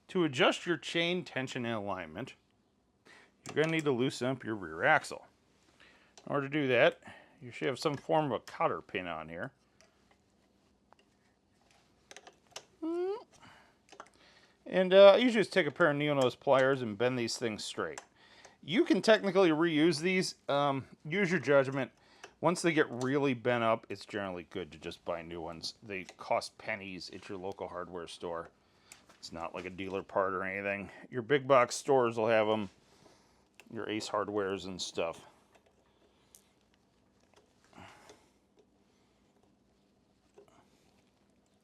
To adjust your chain tension and alignment, you're going to need to loosen up your rear axle. In order to do that, you should have some form of a cotter pin on here. And I usually just take a pair of needle-nose pliers and bend these things straight. You can technically reuse these. Use your judgment. Once they get really bent up, it's generally good to just buy new ones. They cost pennies at your local hardware store. It's not like a dealer part or anything. Your big box stores will have them. Your Ace Hardwares and stuff.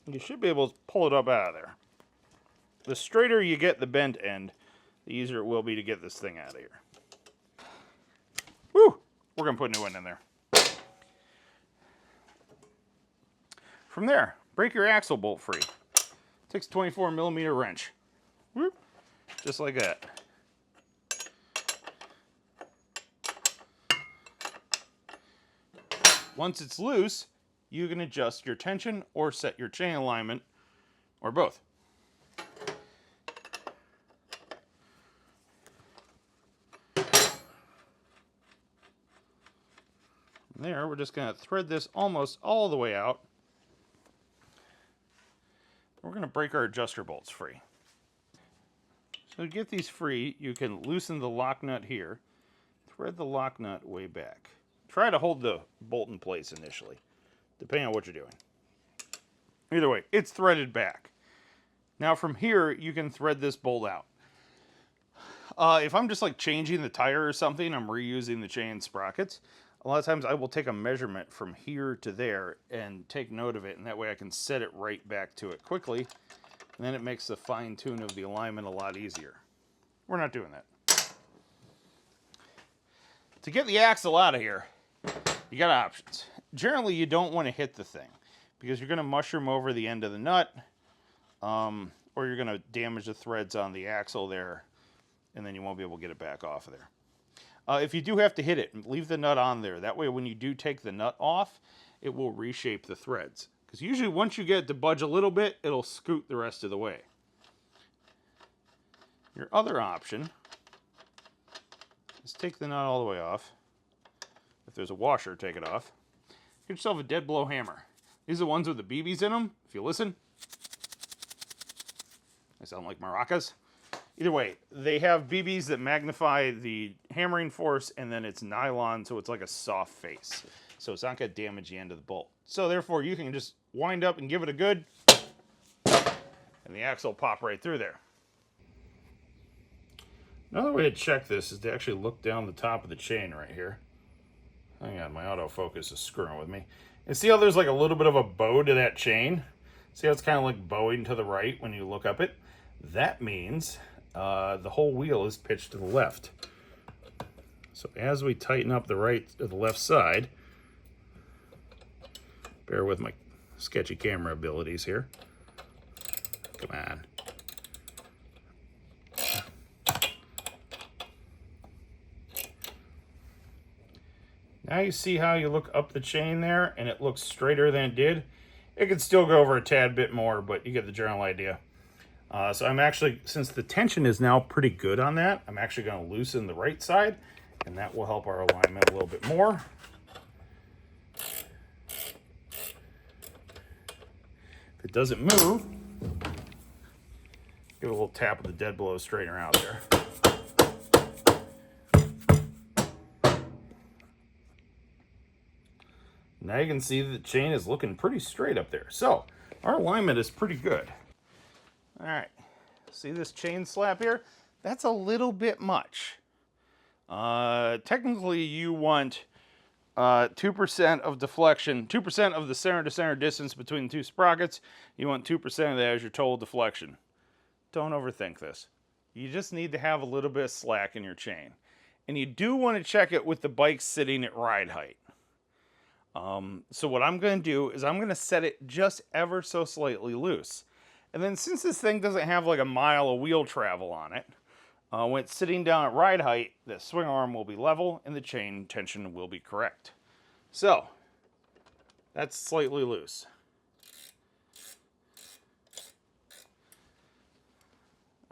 You should be able to pull it up out of there. The straighter you get the bent end, the easier it will be to get this thing out of here. Woo! We're going to put a new one in there. From there, break your axle bolt free. Takes a 24mm wrench. Whoop. Just like that. Once it's loose, you can adjust your tension or set your chain alignment, or both. There, we're just going to thread this almost all the way out. We're going to break our adjuster bolts free. So to get these free, you can loosen the lock nut here, thread the lock nut way back. Try to hold the bolt in place initially, depending on what you're doing. Either way, it's threaded back. Now from here, you can thread this bolt out. If I'm just like changing the tire or something, I'm reusing the chain sprockets. A lot of times I will take a measurement from here to there and take note of it, and that way I can set it right back to it quickly, and then it makes the fine tune of the alignment a lot easier. We're not doing that. To get the axle out of here, you got options. Generally, you don't want to hit the thing because you're going to mushroom over the end of the nut, or you're going to damage the threads on the axle there, and then you won't be able to get it back off of there. If you do have to hit it, leave the nut on there. That way when you do take the nut off, it will reshape the threads. Because usually once you get it to budge a little bit, it'll scoot the rest of the way. Your other option is take the nut all the way off. If there's a washer, take it off. Get yourself a dead blow hammer. These are the ones with the BBs in them. If you listen, they sound like maracas. Either way, they have BBs that magnify the hammering force, and then it's nylon, so it's like a soft face. So it's not going to damage the end of the bolt. So therefore, you can just wind up and give it a good, and the axle will pop right through there. Another way to check this is to actually look down the top of the chain right here. Hang on, my autofocus is screwing with me. And see how there's like a little bit of a bow to that chain? See how it's kind of like bowing to the right when you look up it? That means the whole wheel is pitched to the left. So as we tighten up the right or the left side, bear with my sketchy camera abilities here. Come on. Now you see how you look up the chain there and it looks straighter than it did. It could still go over a tad bit more, but you get the general idea. So I'm actually, since the tension is now pretty good on that, I'm actually going to loosen the right side, and that will help our alignment a little bit more. If it doesn't move, give it a little tap with the dead blow straightener out there. Now you can see the chain is looking pretty straight up there. So our alignment is pretty good. All right, see this chain slap here? That's a little bit much. Technically, you want 2% of deflection, 2% of the center-to-center distance between the two sprockets. You want 2% of that as your total deflection. Don't overthink this. You just need to have a little bit of slack in your chain. And you do want to check it with the bike sitting at ride height. So what I'm going to do is I'm going to set it just ever so slightly loose. And then since this thing doesn't have like a mile of wheel travel on it, when it's sitting down at ride height, the swing arm will be level and the chain tension will be correct. So, that's slightly loose.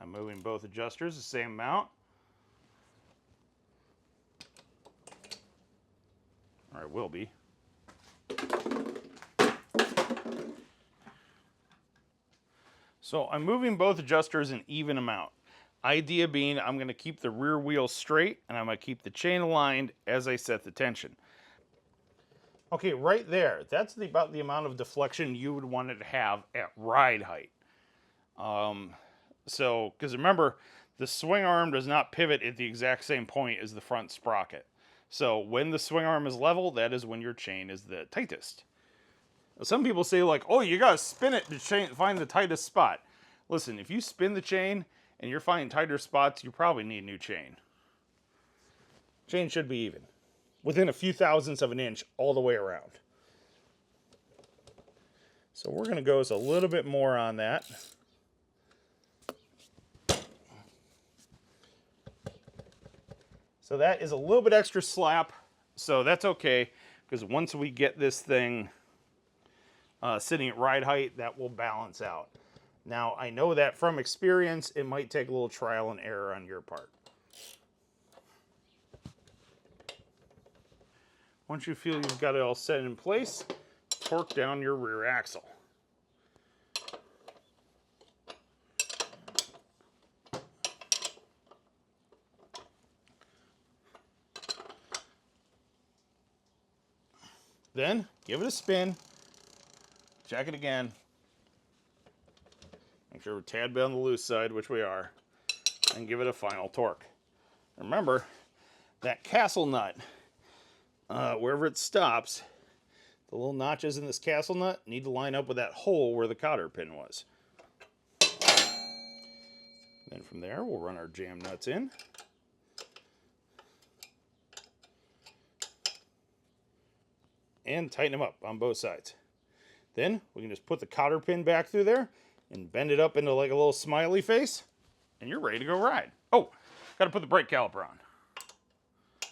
I'm moving both adjusters the same amount. Or I will be. So I'm moving both adjusters an even amount. Idea being I'm going to keep the rear wheel straight and I'm going to keep the chain aligned as I set the tension. Okay, right there, that's about the amount of deflection you would want it to have at ride height. Because remember, the swing arm does not pivot at the exact same point as the front sprocket. So when the swing arm is level, that is when your chain is the tightest. Some people say like, oh, you gotta spin it to find the tightest spot. Listen, if you spin the chain and you're finding tighter spots, you probably need a new chain. Chain should be even, within a few thousandths of an inch all the way around. So we're gonna go a little bit more on that. So that is a little bit extra slap, so that's okay, because once we get this thing sitting at ride height, that will balance out. Now, I know that from experience, it might take a little trial and error on your part. Once you feel you've got it all set in place, torque down your rear axle. Then, give it a spin, check it again, make sure we're a tad bit on the loose side, which we are, and give it a final torque. Remember, that castle nut, wherever it stops, the little notches in this castle nut need to line up with that hole where the cotter pin was. Then from there, we'll run our jam nuts in. And tighten them up on both sides. Then we can just put the cotter pin back through there and bend it up into like a little smiley face, and you're ready to go ride. Oh, got to put the brake caliper on.